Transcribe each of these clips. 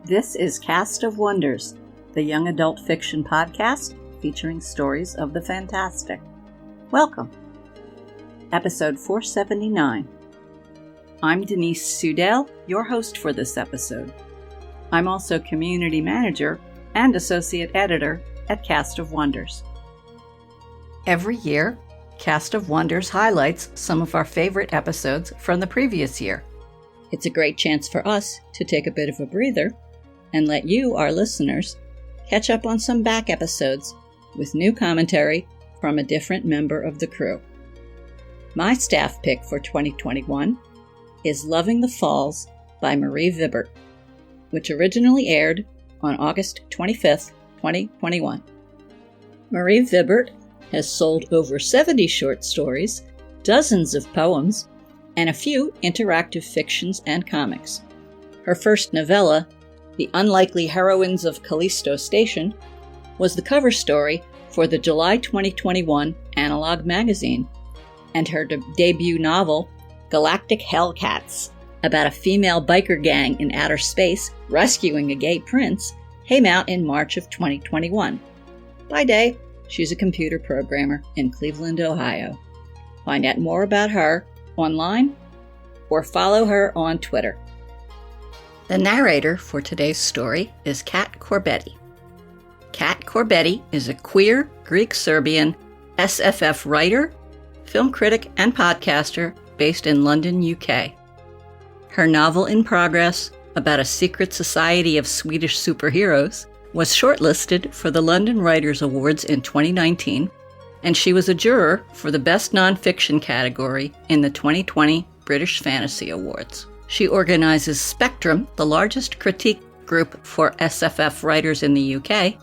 This is Cast of Wonders, the young adult fiction podcast featuring stories of the fantastic. Welcome. Episode 479. I'm Denise Sudell, your host for this episode. I'm also community manager and associate editor at Cast of Wonders. Every year, Cast of Wonders highlights some of our favorite episodes from the previous year. It's a great chance for us to take a bit of a breather and let you, our listeners, catch up on some back episodes with new commentary from a different member of the crew. My staff pick for 2021 is Loving the Falls by Marie Vibbert, which originally aired on August 25th, 2021. Marie Vibbert has sold over 70 short stories, dozens of poems, and a few interactive fictions and comics. Her first novella, The Unlikely Heroines of Callisto Station, was the cover story for the July 2021 Analog magazine, and her debut novel, Galactic Hellcats, about a female biker gang in outer space rescuing a gay prince, came out in March of 2021. By day, she's a computer programmer in Cleveland, Ohio. Find out more about her online or follow her on Twitter. The narrator for today's story is Kat Corbett. Kat Corbett is a queer Greek-Serbian SFF writer, film critic, and podcaster based in London, UK. Her novel In Progress, about a secret society of Swedish superheroes, was shortlisted for the London Writers' Awards in 2019, and she was a juror for the Best Nonfiction category in the 2020 British Fantasy Awards. She organizes Spectrum, the largest critique group for SFF writers in the UK,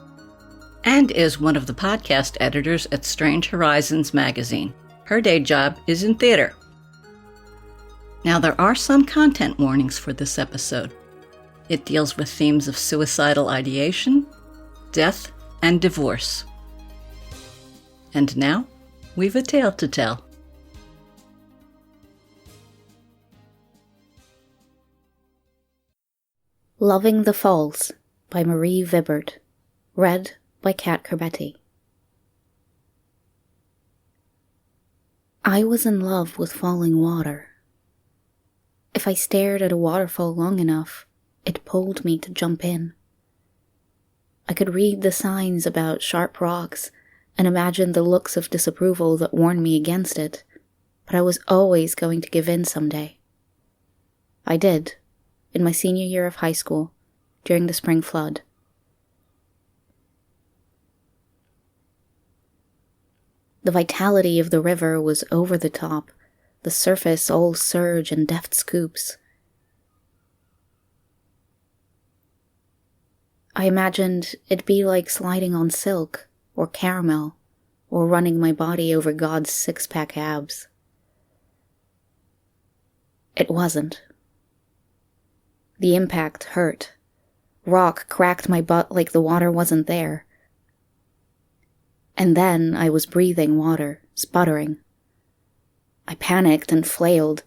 and is one of the podcast editors at Strange Horizons magazine. Her day job is in theater. Now, there are some content warnings for this episode. It deals with themes of suicidal ideation, death, and divorce. And now, we've a tale to tell. Loving the Falls by Marie Vibbert. Read by Kat Corbett. I was in love with falling water. If I stared at a waterfall long enough, it pulled me to jump in. I could read the signs about sharp rocks and imagine the looks of disapproval that warned me against it, but I was always going to give in someday. I did, in my senior year of high school, during the spring flood. The vitality of the river was over the top, the surface all surge and deft scoops. I imagined it'd be like sliding on silk, or caramel, or running my body over God's six-pack abs. It wasn't. The impact hurt. Rock cracked my butt like the water wasn't there. And then I was breathing water, sputtering. I panicked and flailed,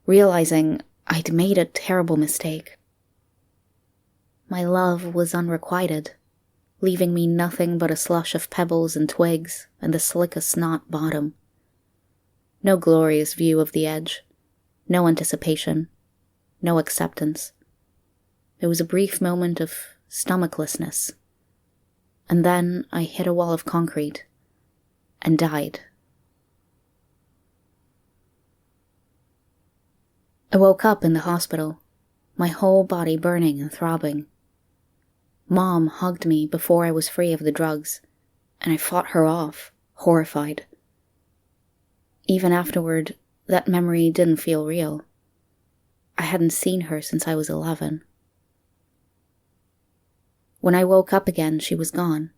realizing I'd made a terrible mistake. My love was unrequited, leaving me nothing but a slush of pebbles and twigs and the slick as snot bottom. No glorious view of the edge, no anticipation, no acceptance. There was a brief moment of stomachlessness, and then I hit a wall of concrete and died. I woke up in the hospital, my whole body burning and throbbing. Mom hugged me before I was free of the drugs, and I fought her off, horrified. Even afterward, that memory didn't feel real. I hadn't seen her since I was 11. When I woke up again, she was gone.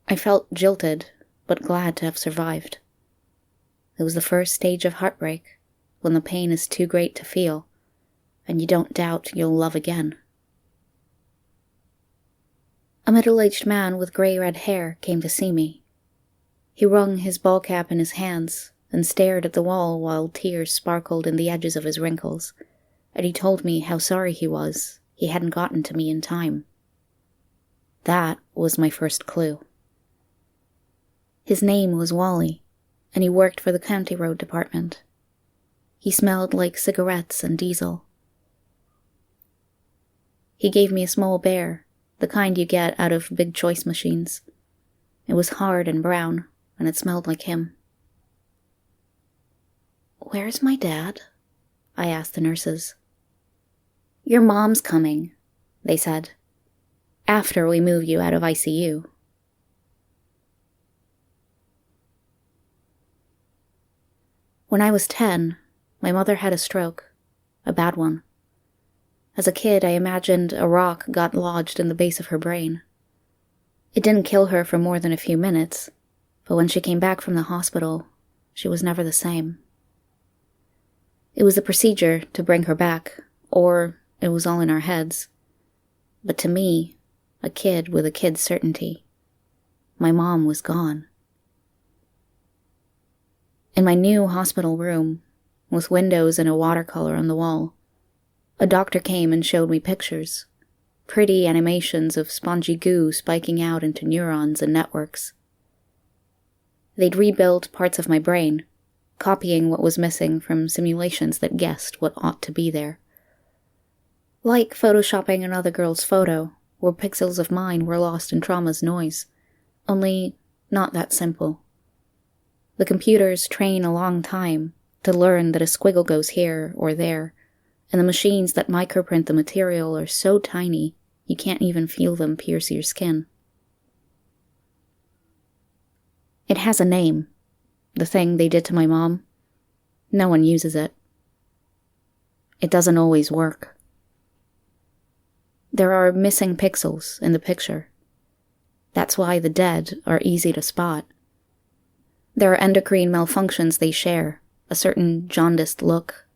I felt jilted, but glad to have survived. It was the first stage of heartbreak, when the pain is too great to feel, and you don't doubt you'll love again. A middle-aged man with grey-red hair came to see me. He wrung his ball cap in his hands and stared at the wall while tears sparkled in the edges of his wrinkles, and he told me how sorry he was he hadn't gotten to me in time. That was my first clue. His name was Wally, and he worked for the county road department. He smelled like cigarettes and diesel. He gave me a small bear, the kind you get out of big choice machines. It was hard and brown, and it smelled like him. "Where's my dad?" I asked the nurses. "Your mom's coming," they said, "after we move you out of ICU." When I was 10, my mother had a stroke, a bad one. As a kid, I imagined a rock got lodged in the base of her brain. It didn't kill her for more than a few minutes, but when she came back from the hospital, she was never the same. It was the procedure to bring her back, or it was all in our heads. But to me, a kid with a kid's certainty, my mom was gone. In my new hospital room, with windows and a watercolor on the wall, a doctor came and showed me pictures, pretty animations of spongy goo spiking out into neurons and networks. They'd rebuilt parts of my brain, copying what was missing from simulations that guessed what ought to be there. Like photoshopping another girl's photo, where pixels of mine were lost in trauma's noise, only not that simple. The computers train a long time to learn that a squiggle goes here or there, and the machines that microprint the material are so tiny you can't even feel them pierce your skin. It has a name, the thing they did to my mom. No one uses it. It doesn't always work. There are missing pixels in the picture. That's why the dead are easy to spot. There are endocrine malfunctions they share, a certain jaundiced look,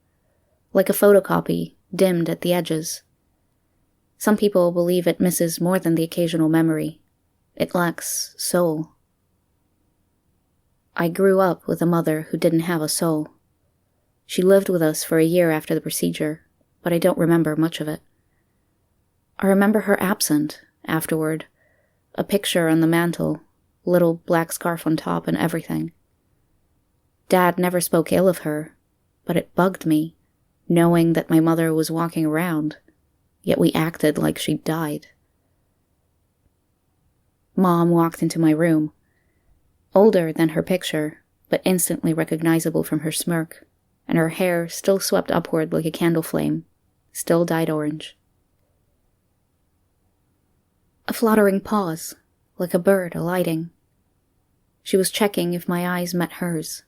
like a photocopy dimmed at the edges. Some people believe it misses more than the occasional memory. It lacks soul. I grew up with a mother who didn't have a soul. She lived with us for a year after the procedure, but I don't remember much of it. I remember her absent afterward, a picture on the mantel, little black scarf on top and everything. Dad never spoke ill of her, but it bugged me, knowing that my mother was walking around, yet we acted like she'd died. Mom walked into my room, older than her picture, but instantly recognizable from her smirk, and her hair still swept upward like a candle flame, still dyed orange. A fluttering pause, like a bird alighting. She was checking if my eyes met hers,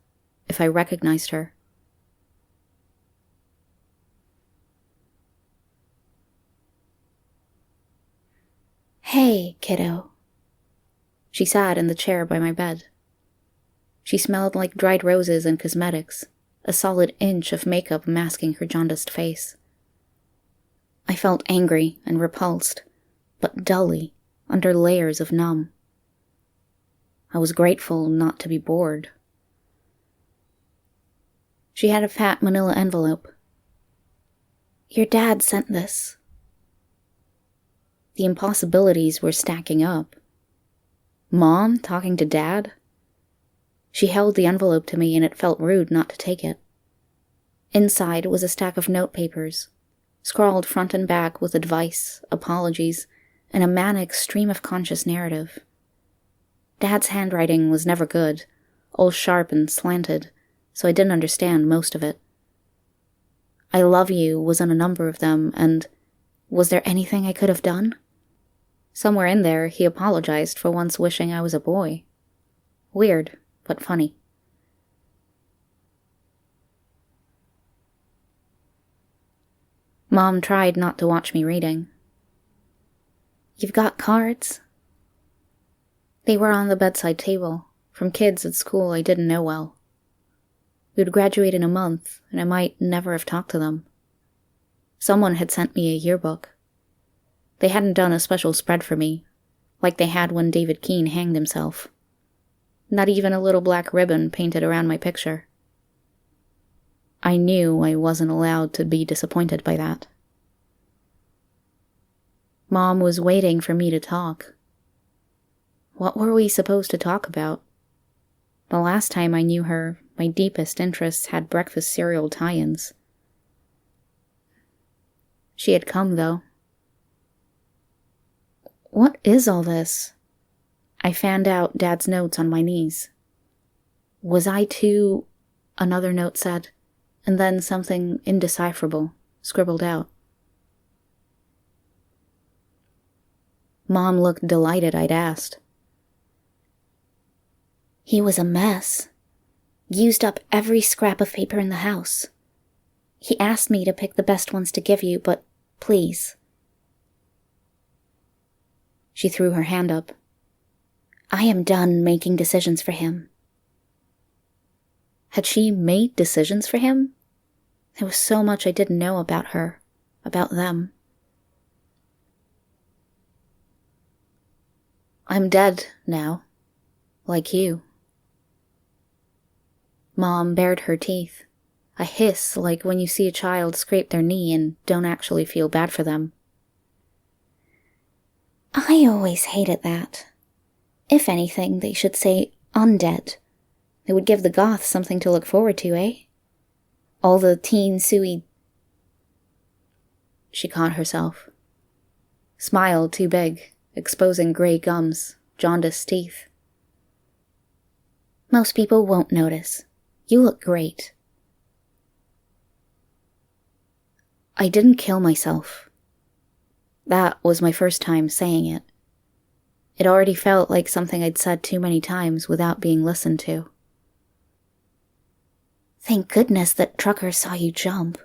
if I recognized her. "Hey, kiddo." She sat in the chair by my bed. She smelled like dried roses and cosmetics, a solid inch of makeup masking her jaundiced face. I felt angry and repulsed, but dully, under layers of numb. I was grateful not to be bored. She had a fat manila envelope. "Your dad sent this." The impossibilities were stacking up. Mom talking to Dad? She held the envelope to me and it felt rude not to take it. Inside was a stack of note papers, scrawled front and back with advice, apologies, and a manic stream-of-conscious narrative. Dad's handwriting was never good, all sharp and slanted, so I didn't understand most of it. "I love you" was on a number of them, and was there anything I could have done? Somewhere in there, he apologized for once wishing I was a boy. Weird, but funny. Mom tried not to watch me reading. "You've got cards?" They were on the bedside table, from kids at school I didn't know well. We would graduate in a month, and I might never have talked to them. Someone had sent me a yearbook. They hadn't done a special spread for me, like they had when David Keene hanged himself. Not even a little black ribbon painted around my picture. I knew I wasn't allowed to be disappointed by that. Mom was waiting for me to talk. What were we supposed to talk about? The last time I knew her, my deepest interests had breakfast cereal tie-ins. She had come, though. What is all this? I fanned out Dad's notes on my knees. Was I too... Another note said, and then something indecipherable, scribbled out. Mom looked delighted I'd asked. He was a mess. Used up every scrap of paper in the house. He asked me to pick the best ones to give you, but please. She threw her hand up. I am done making decisions for him. Had she made decisions for him? There was so much I didn't know about her, about them. I'm dead now, like you. Mom bared her teeth, a hiss like when you see a child scrape their knee and don't actually feel bad for them. I always hated that. If anything, they should say undead. It would give the goths something to look forward to, eh? All the teen suey... She caught herself. Smiled too big, exposing gray gums, jaundiced teeth. Most people won't notice. You look great. I didn't kill myself. That was my first time saying it. It already felt like something I'd said too many times without being listened to. Thank goodness that trucker saw you jump.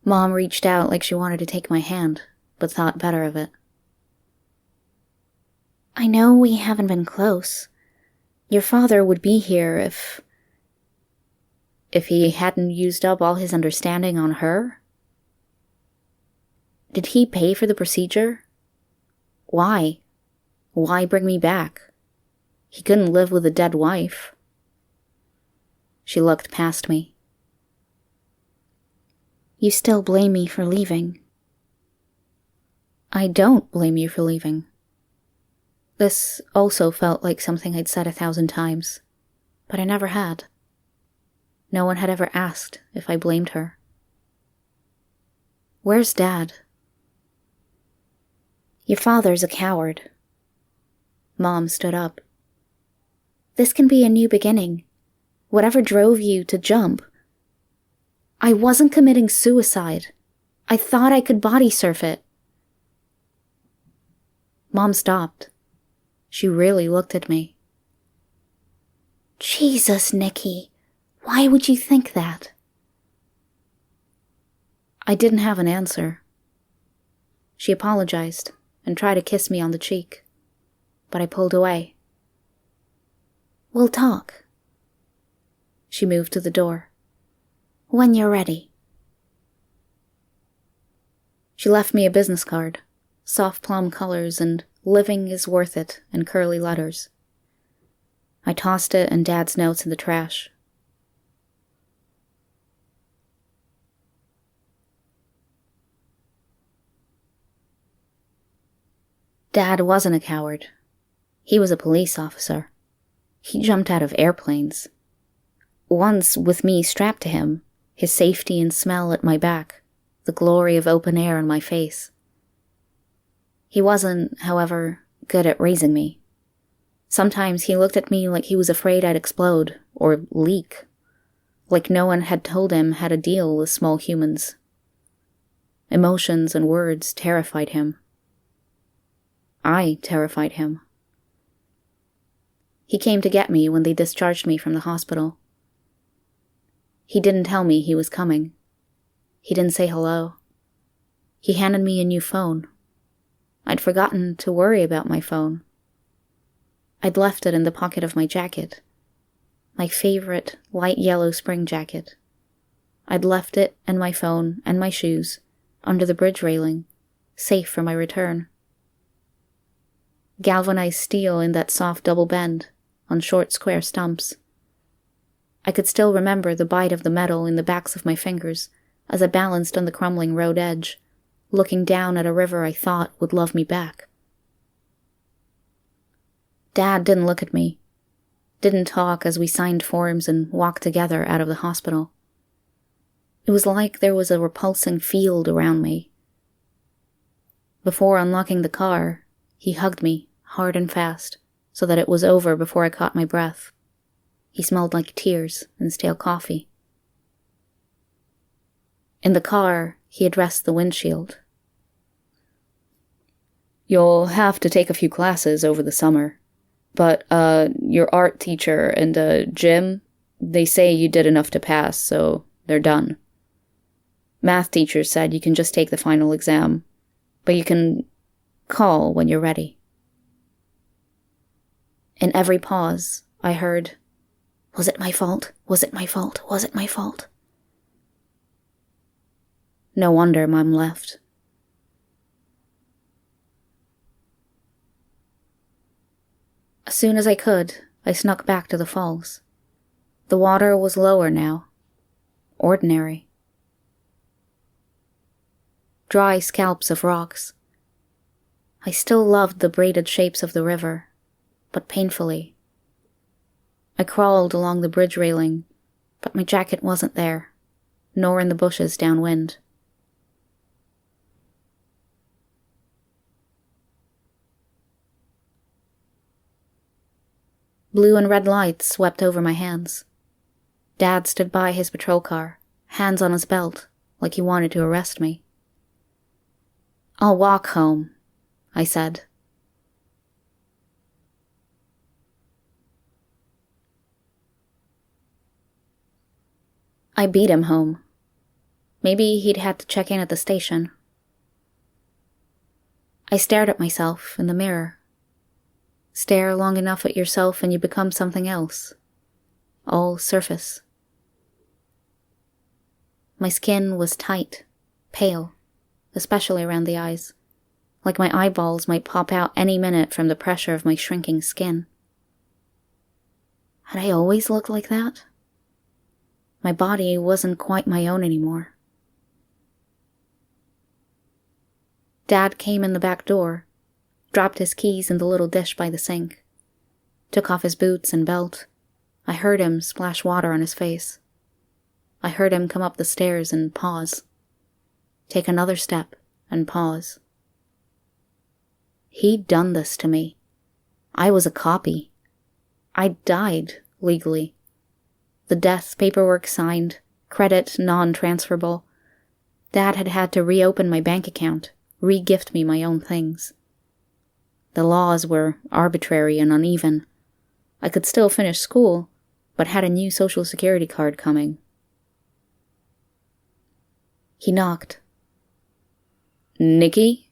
Mom reached out like she wanted to take my hand, but thought better of it. I know we haven't been close. Your father would be here if he hadn't used up all his understanding on her? Did he pay for the procedure? Why? Why bring me back? He couldn't live with a dead wife. She looked past me. You still blame me for leaving. I don't blame you for leaving. This also felt like something I'd said 1,000 times, but I never had. No one had ever asked if I blamed her. Where's Dad? Your father's a coward. Mom stood up. This can be a new beginning. Whatever drove you to jump. I wasn't committing suicide. I thought I could body surf it. Mom stopped. She really looked at me. Jesus, Nikki, why would you think that? I didn't have an answer. She apologized and tried to kiss me on the cheek, but I pulled away. We'll talk. She moved to the door. When you're ready. She left me a business card, soft plum colors and living is worth it in curly letters. I tossed it and Dad's notes in the trash. Dad wasn't a coward. He was a police officer. He jumped out of airplanes. Once with me strapped to him, his safety and smell at my back, the glory of open air on my face. He wasn't, however, good at raising me. Sometimes he looked at me like he was afraid I'd explode or leak, like no one had told him how to deal with small humans. Emotions and words terrified him. I terrified him. He came to get me when they discharged me from the hospital. He didn't tell me he was coming. He didn't say hello. He handed me a new phone. I'd forgotten to worry about my phone. I'd left it in the pocket of my jacket. My favorite light yellow spring jacket. I'd left it and my phone and my shoes under the bridge railing, safe for my return. Galvanized steel in that soft double bend on short square stumps. I could still remember the bite of the metal in the backs of my fingers as I balanced on the crumbling road edge, looking down at a river I thought would love me back. Dad didn't look at me, didn't talk as we signed forms and walked together out of the hospital. It was like there was a repulsing field around me. Before unlocking the car, he hugged me hard and fast so that it was over before I caught my breath. He smelled like tears and stale coffee. In the car, he addressed the windshield. "You'll have to take a few classes over the summer. But, your art teacher and, Jim, they say you did enough to pass, so they're done. Math teacher said you can just take the final exam, but you can call when you're ready." In every pause, I heard, "Was it my fault? Was it my fault? Was it my fault?" No wonder Mom left. As soon as I could, I snuck back to the falls. The water was lower now. Ordinary. Dry scalps of rocks. I still loved the braided shapes of the river, but painfully. I crawled along the bridge railing, but my jacket wasn't there, nor in the bushes downwind. Blue and red lights swept over my hands. Dad stood by his patrol car, hands on his belt, like he wanted to arrest me. "I'll walk home," I said. I beat him home. Maybe he'd had to check in at the station. I stared at myself in the mirror. Stare long enough at yourself and you become something else. All surface. My skin was tight, pale, especially around the eyes, like my eyeballs might pop out any minute from the pressure of my shrinking skin. Had I always looked like that? My body wasn't quite my own anymore. Dad came in the back door, dropped his keys in the little dish by the sink, took off his boots and belt. I heard him splash water on his face. I heard him come up the stairs and pause. Take another step and pause. He'd done this to me. I was a copy. I died legally. The death paperwork signed, credit non-transferable. Dad had had to reopen my bank account, re-gift me my own things. The laws were arbitrary and uneven. I could still finish school, but had a new Social Security card coming. He knocked. "Nikki?"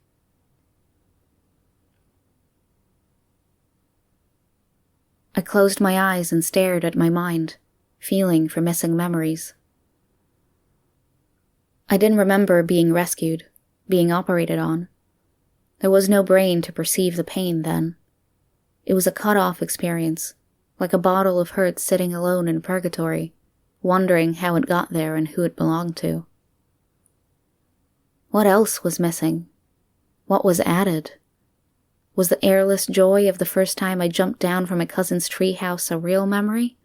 I closed my eyes and stared at my mind, feeling for missing memories. I didn't remember being rescued, being operated on. There was no brain to perceive the pain then. It was a cut-off experience, like a bottle of hurt sitting alone in purgatory, wondering how it got there and who it belonged to. What else was missing? What was added? Was the airless joy of the first time I jumped down from a cousin's treehouse a real memory,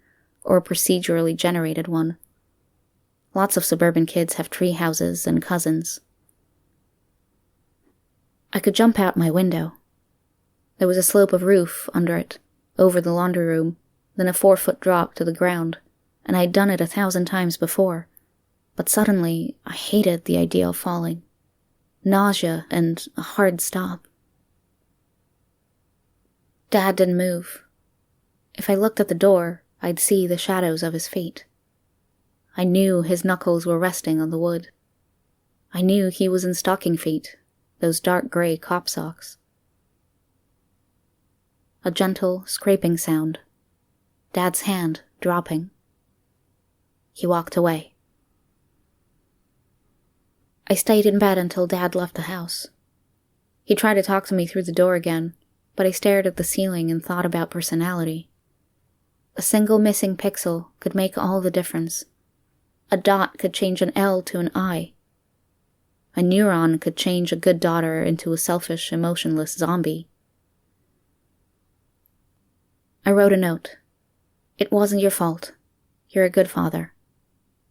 or a procedurally generated one? Lots of suburban kids have tree houses and cousins. I could jump out my window. There was a slope of roof under it, over the laundry room, then a 4-foot drop to the ground, and I'd done it 1,000 times before, but suddenly I hated the idea of falling. Nausea and a hard stop. Dad didn't move. If I looked at the door, I'd see the shadows of his feet. I knew his knuckles were resting on the wood. I knew he was in stocking feet, those dark gray cop socks. A gentle scraping sound. Dad's hand dropping. He walked away. I stayed in bed until Dad left the house. He tried to talk to me through the door again, but I stared at the ceiling and thought about personality. A single missing pixel could make all the difference. A dot could change an L to an I. A neuron could change a good daughter into a selfish, emotionless zombie. I wrote a note. It wasn't your fault. You're a good father.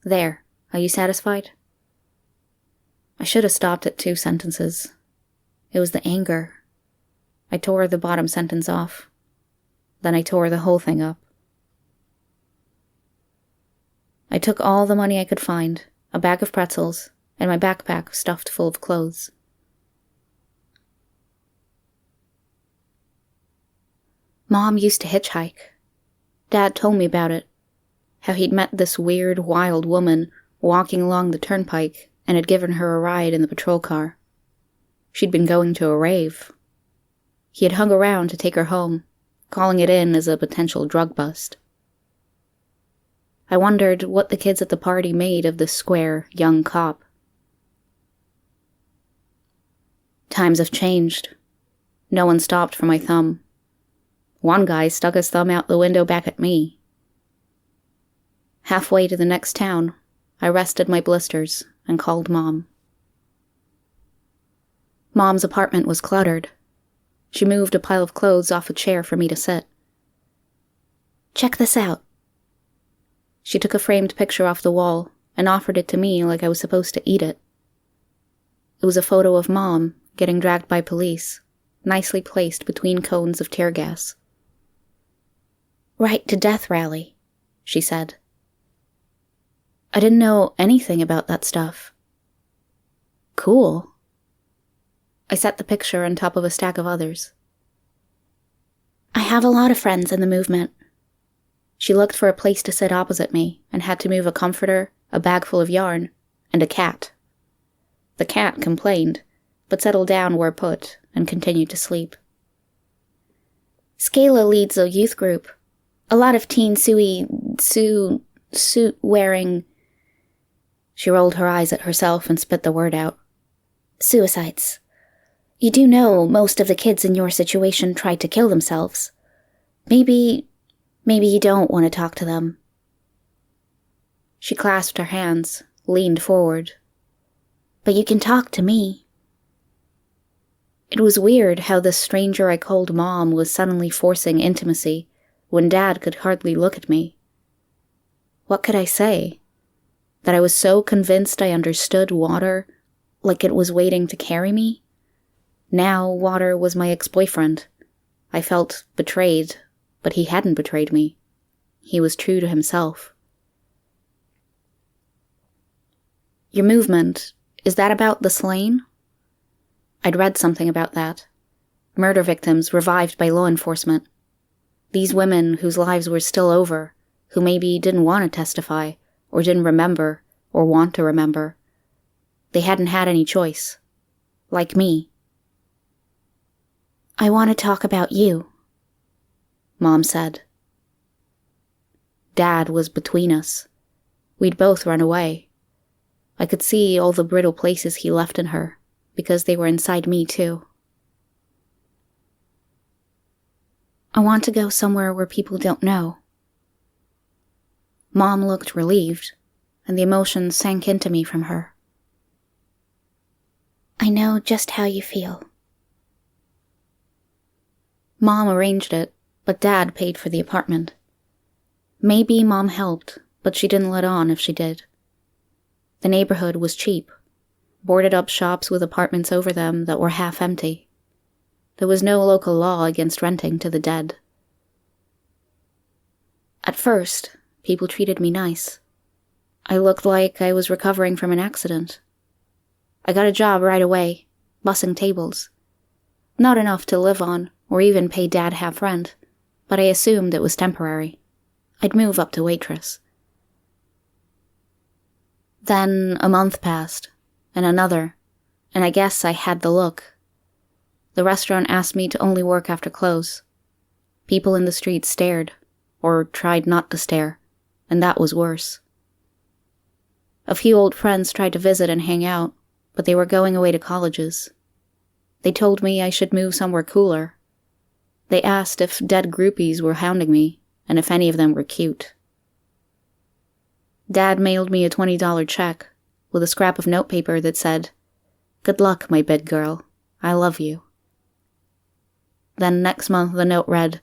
There, are you satisfied? I should have stopped at 2 sentences. It was the anger. I tore the bottom sentence off. Then I tore the whole thing up. I took all the money I could find, a bag of pretzels, and my backpack stuffed full of clothes. Mom used to hitchhike. Dad told me about it, how he'd met this weird, wild woman walking along the turnpike and had given her a ride in the patrol car. She'd been going to a rave. He had hung around to take her home, calling it in as a potential drug bust. I wondered what the kids at the party made of this square, young cop. Times have changed. No one stopped for my thumb. One guy stuck his thumb out the window back at me. Halfway to the next town, I rested my blisters and called Mom. Mom's apartment was cluttered. She moved a pile of clothes off a chair for me to sit. Check this out. She took a framed picture off the wall and offered it to me like I was supposed to eat it. It was a photo of Mom getting dragged by police, nicely placed between cones of tear gas. Right to death rally, she said. I didn't know anything about that stuff. Cool. I set the picture on top of a stack of others. I have a lot of friends in the movement. She looked for a place to sit opposite me and had to move a comforter, a bag full of yarn, and a cat. The cat complained, but settled down where put and continued to sleep. Scala leads a youth group. A lot of teen suit-wearing... She rolled her eyes at herself and spit the word out. Suicides. You do know most of the kids in your situation tried to kill themselves. Maybe you don't want to talk to them. She clasped her hands, leaned forward. But you can talk to me. It was weird how this stranger I called Mom was suddenly forcing intimacy when Dad could hardly look at me. What could I say? That I was so convinced I understood water, like it was waiting to carry me? Now water was my ex-boyfriend. I felt betrayed, but he hadn't betrayed me. He was true to himself. Your movement, is that about the slain? I'd read something about that. Murder victims revived by law enforcement. These women whose lives were still over, who maybe didn't want to testify, or didn't remember, or want to remember. They hadn't had any choice. Like me. I want to talk about you, Mom said. Dad was between us. We'd both run away. I could see all the brittle places he left in her, because they were inside me too. I want to go somewhere where people don't know. Mom looked relieved, and the emotion sank into me from her. I know just how you feel. Mom arranged it, but Dad paid for the apartment. Maybe Mom helped, but she didn't let on if she did. The neighborhood was cheap, boarded-up shops with apartments over them that were half empty. There was no local law against renting to the dead. At first, people treated me nice. I looked like I was recovering from an accident. I got a job right away, bussing tables. Not enough to live on, or even pay Dad half rent, but I assumed it was temporary. I'd move up to waitress. Then a month passed, and another, and I guess I had the look. The restaurant asked me to only work after close. People in the street stared, or tried not to stare, and that was worse. A few old friends tried to visit and hang out, but they were going away to colleges. They told me I should move somewhere cooler. They asked if dead groupies were hounding me, and if any of them were cute. Dad mailed me a $20 check with a scrap of notepaper that said, "Good luck, my big girl. I love you." Then next month the note read,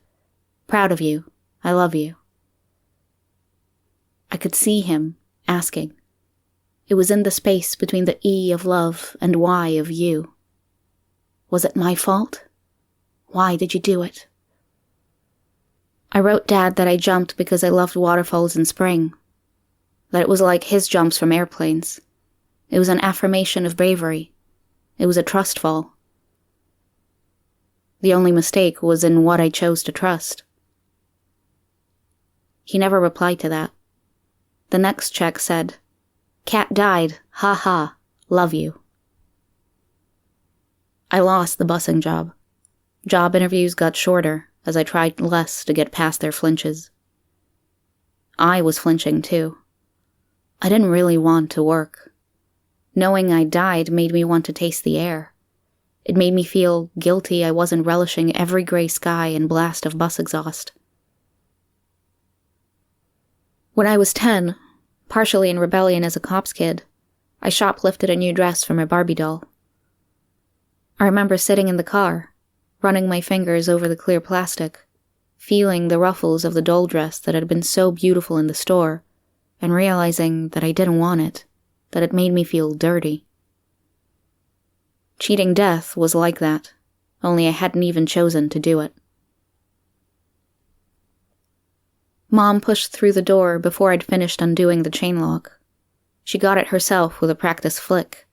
"Proud of you. I love you." I could see him asking. It was in the space between the E of love and Y of you. Was it my fault? Why did you do it? I wrote Dad that I jumped because I loved waterfalls in spring. That it was like his jumps from airplanes. It was an affirmation of bravery. It was a trust fall. The only mistake was in what I chose to trust. He never replied to that. The next check said, "Cat died, ha ha, love you." I lost the busing job. Job interviews got shorter as I tried less to get past their flinches. I was flinching too. I didn't really want to work. Knowing I died made me want to taste the air. It made me feel guilty I wasn't relishing every gray sky and blast of bus exhaust. When I was 10, partially in rebellion as a cop's kid, I shoplifted a new dress for my Barbie doll. I remember sitting in the car, running my fingers over the clear plastic, feeling the ruffles of the doll dress that had been so beautiful in the store, and realizing that I didn't want it, that it made me feel dirty. Cheating death was like that, only I hadn't even chosen to do it. Mom pushed through the door before I'd finished undoing the chain lock. She got it herself with a practice flick.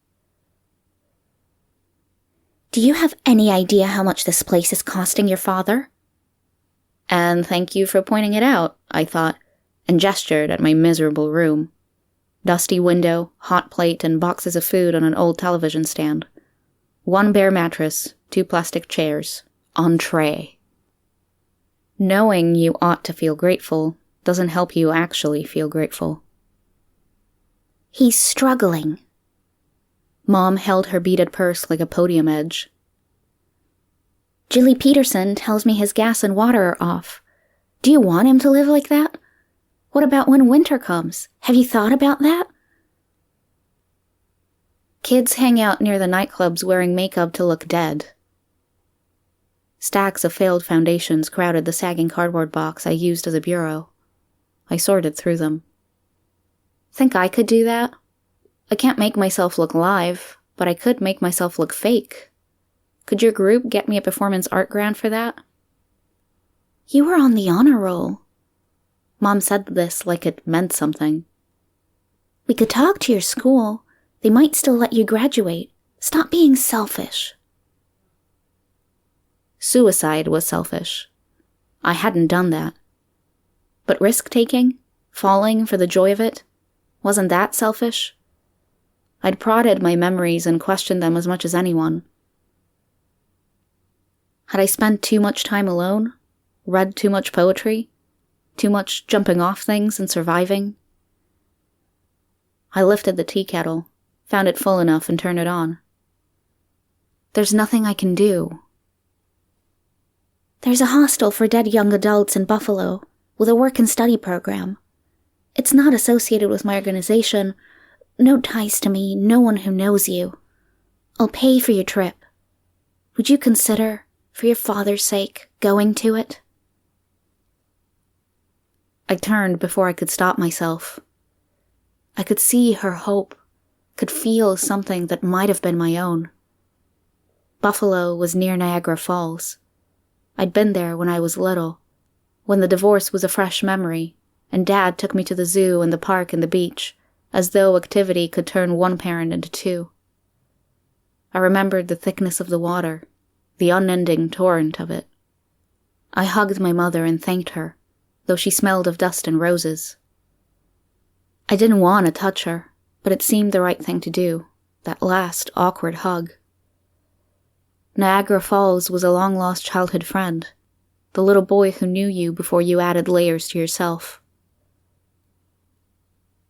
"Do you have any idea how much this place is costing your father?" And thank you for pointing it out, I thought, and gestured at my miserable room. Dusty window, hot plate, and boxes of food on an old television stand. One bare mattress, 2 plastic chairs. Entree. Knowing you ought to feel grateful doesn't help you actually feel grateful. "He's struggling." Mom held her beaded purse like a podium edge. "Jilly Peterson tells me his gas and water are off. Do you want him to live like that? What about when winter comes? Have you thought about that?" Kids hang out near the nightclubs wearing makeup to look dead. Stacks of failed foundations crowded the sagging cardboard box I used as a bureau. I sorted through them. Think I could do that? I can't make myself look live, but I could make myself look fake. Could your group get me a performance art grant for that? "You were on the honor roll." Mom said this like it meant something. "We could talk to your school. They might still let you graduate. Stop being selfish." Suicide was selfish. I hadn't done that. But risk-taking, falling for the joy of it, wasn't that selfish? I'd prodded my memories and questioned them as much as anyone. Had I spent too much time alone? Read too much poetry? Too much jumping off things and surviving? I lifted the tea kettle, found it full enough, and turned it on. There's nothing I can do. "There's a hostel for dead young adults in Buffalo, with a work and study program. It's not associated with my organization. No ties to me, no one who knows you. I'll pay for your trip. Would you consider, for your father's sake, going to it?" I turned before I could stop myself. I could see her hope, could feel something that might have been my own. Buffalo was near Niagara Falls. I'd been there when I was little, when the divorce was a fresh memory, and Dad took me to the zoo and the park and the beach, as though activity could turn one parent into 2. I remembered the thickness of the water, the unending torrent of it. I hugged my mother and thanked her, though she smelled of dust and roses. I didn't want to touch her, but it seemed the right thing to do, that last awkward hug. Niagara Falls was a long-lost childhood friend, the little boy who knew you before you added layers to yourself.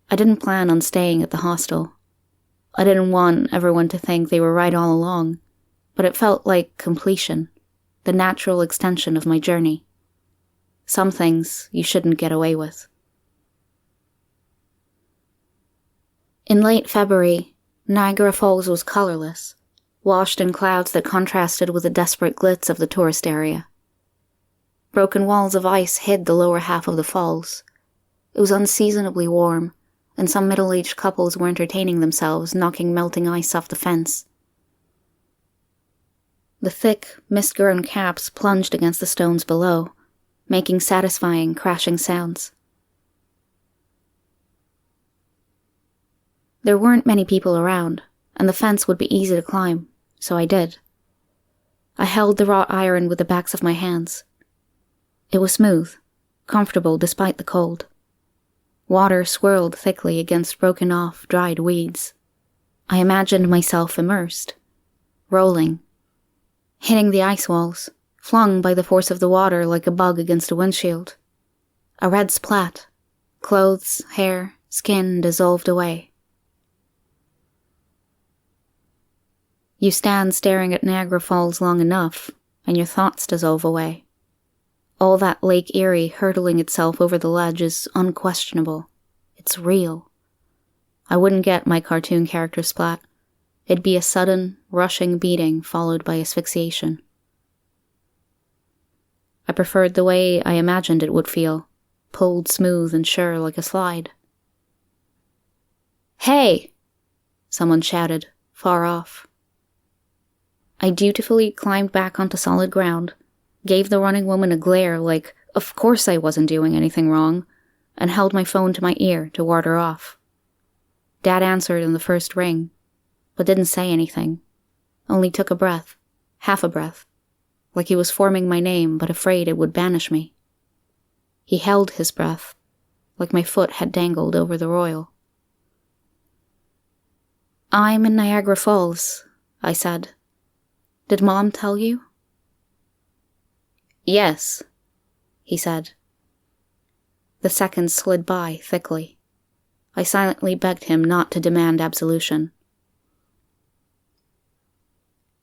I didn't plan on staying at the hostel. I didn't want everyone to think they were right all along, but it felt like completion, the natural extension of my journey. Some things you shouldn't get away with. In late February, Niagara Falls was colorless, washed in clouds that contrasted with the desperate glitz of the tourist area. Broken walls of ice hid the lower half of the falls. It was unseasonably warm, and some middle-aged couples were entertaining themselves knocking melting ice off the fence. The thick, mist-grown caps plunged against the stones below, making satisfying, crashing sounds. There weren't many people around, and the fence would be easy to climb, so I did. I held the wrought iron with the backs of my hands. It was smooth, comfortable despite the cold. Water swirled thickly against broken-off, dried weeds. I imagined myself immersed, rolling, hitting the ice walls, flung by the force of the water like a bug against a windshield. A red splat. Clothes, hair, skin dissolved away. You stand staring at Niagara Falls long enough, and your thoughts dissolve away. All that Lake Erie hurtling itself over the ledge is unquestionable. It's real. I wouldn't get my cartoon character splat. It'd be a sudden, rushing beating followed by asphyxiation. I preferred the way I imagined it would feel, pulled smooth and sure like a slide. "Hey!" someone shouted, far off. I dutifully climbed back onto solid ground, gave the running woman a glare like, of course I wasn't doing anything wrong, and held my phone to my ear to ward her off. Dad answered in the first ring, but didn't say anything, only took a breath, half a breath, like he was forming my name but afraid it would banish me. He held his breath, like my foot had dangled over the royal. "I'm in Niagara Falls," I said. "Did Mom tell you?" "Yes," he said. The seconds slid by thickly. I silently begged him not to demand absolution.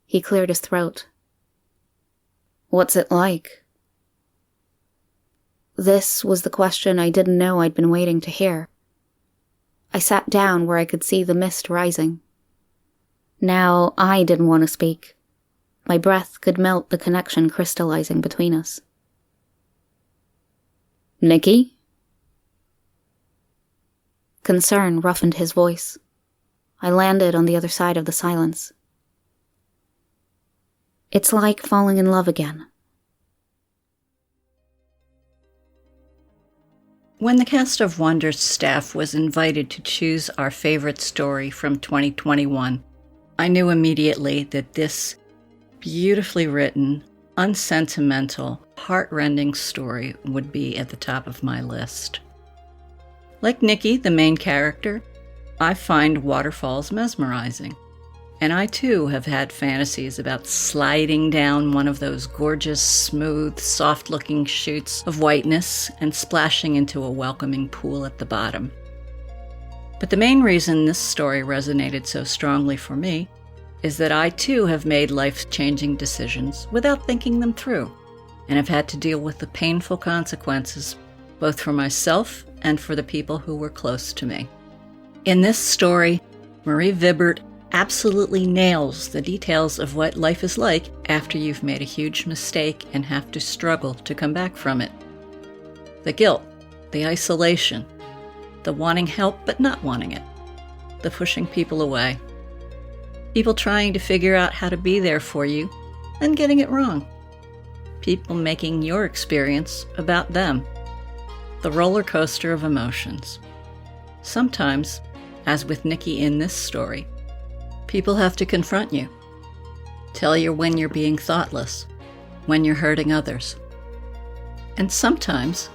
He cleared his throat. "What's it like?" This was the question I didn't know I'd been waiting to hear. I sat down where I could see the mist rising. Now I didn't want to speak. My breath could melt the connection crystallizing between us. "Nikki?" Concern roughened his voice. I landed on the other side of the silence. It's like falling in love again. When the Cast of Wonders staff was invited to choose our favorite story from 2021, I knew immediately that this beautifully written, unsentimental, heart-rending story would be at the top of my list. Like Nikki, the main character, I find waterfalls mesmerizing. And I too have had fantasies about sliding down one of those gorgeous, smooth, soft-looking chutes of whiteness and splashing into a welcoming pool at the bottom. But the main reason this story resonated so strongly for me is that I too have made life-changing decisions without thinking them through, and have had to deal with the painful consequences, both for myself and for the people who were close to me. In this story, Marie Vibert absolutely nails the details of what life is like after you've made a huge mistake and have to struggle to come back from it. The guilt, the isolation, the wanting help but not wanting it, the pushing people away, people trying to figure out how to be there for you and getting it wrong, people making your experience about them, the roller coaster of emotions. Sometimes, as with Nikki in this story, people have to confront you, tell you when you're being thoughtless, when you're hurting others. And sometimes,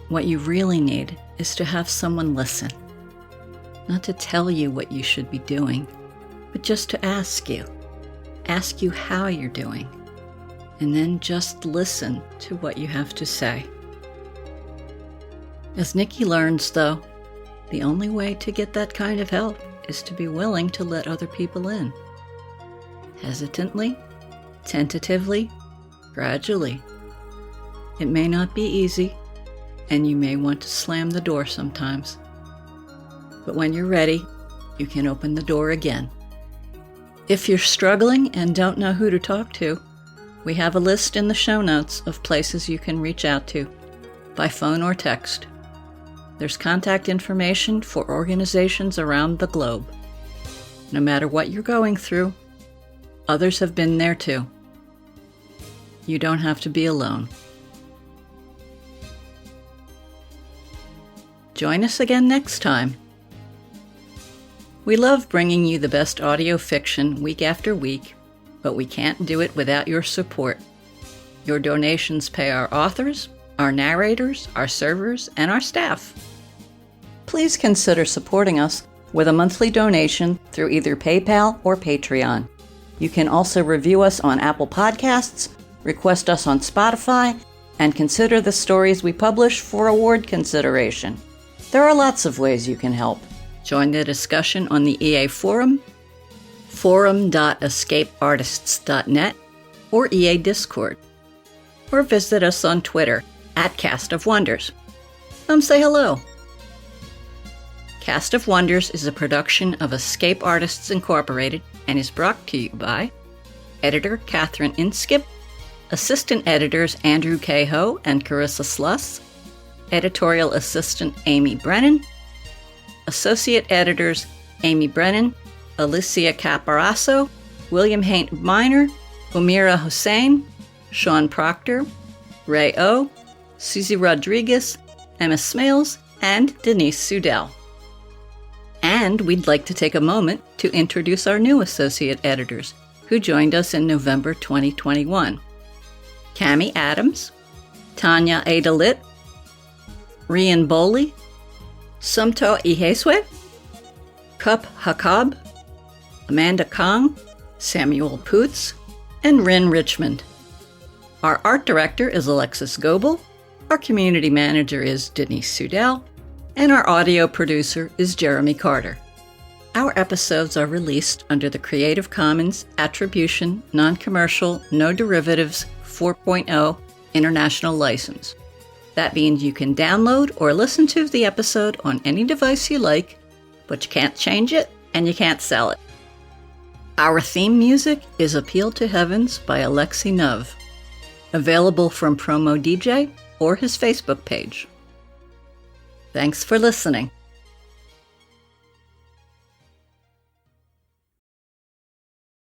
what you really need is to have someone listen, not to tell you what you should be doing, but just to ask you how you're doing, and then just listen to what you have to say. As Nikki learns, though, the only way to get that kind of help is to be willing to let other people in. Hesitantly, tentatively, gradually. It may not be easy, and you may want to slam the door sometimes. But when you're ready, you can open the door again. If you're struggling and don't know who to talk to, we have a list in the show notes of places you can reach out to, by phone or text. There's contact information for organizations around the globe. No matter what you're going through, others have been there too. You don't have to be alone. Join us again next time. We love bringing you the best audio fiction week after week, but we can't do it without your support. Your donations pay our authors, our narrators, our servers, and our staff. Please consider supporting us with a monthly donation through either PayPal or Patreon. You can also review us on Apple Podcasts, request us on Spotify, and consider the stories we publish for award consideration. There are lots of ways you can help. Join the discussion on the EA Forum, forum.escapeartists.net, or EA Discord. Or visit us on Twitter @Cast of Wonders. Come say hello. Cast of Wonders is a production of Escape Artists Incorporated and is brought to you by editor Catherine Inskip, assistant editors Andrew Cahoe and Carissa Sluss, editorial assistant Amy Brennan, associate editors Amy Brennan, Alicia Caparasso, William Haint Minor, Umira Hussain, Sean Proctor, Ray O, Susie Rodriguez, Emma Smales, and Denise Sudell. And we'd like to take a moment to introduce our new associate editors, who joined us in November 2021. Cami Adams, Tanya Adalit, Rian Boley, Sumto Iheswe, Kup Hakab, Amanda Kong, Samuel Poots, and Rin Richmond. Our art director is Alexis Goebel, our community manager is Denise Sudell, and our audio producer is Jeremy Carter. Our episodes are released under the Creative Commons Attribution, Non-Commercial, No Derivatives 4.0 International License. That means you can download or listen to the episode on any device you like, but you can't change it and you can't sell it. Our theme music is Appeal to Heavens by Alexi Nov, available from Promo DJ or his Facebook page. Thanks for listening.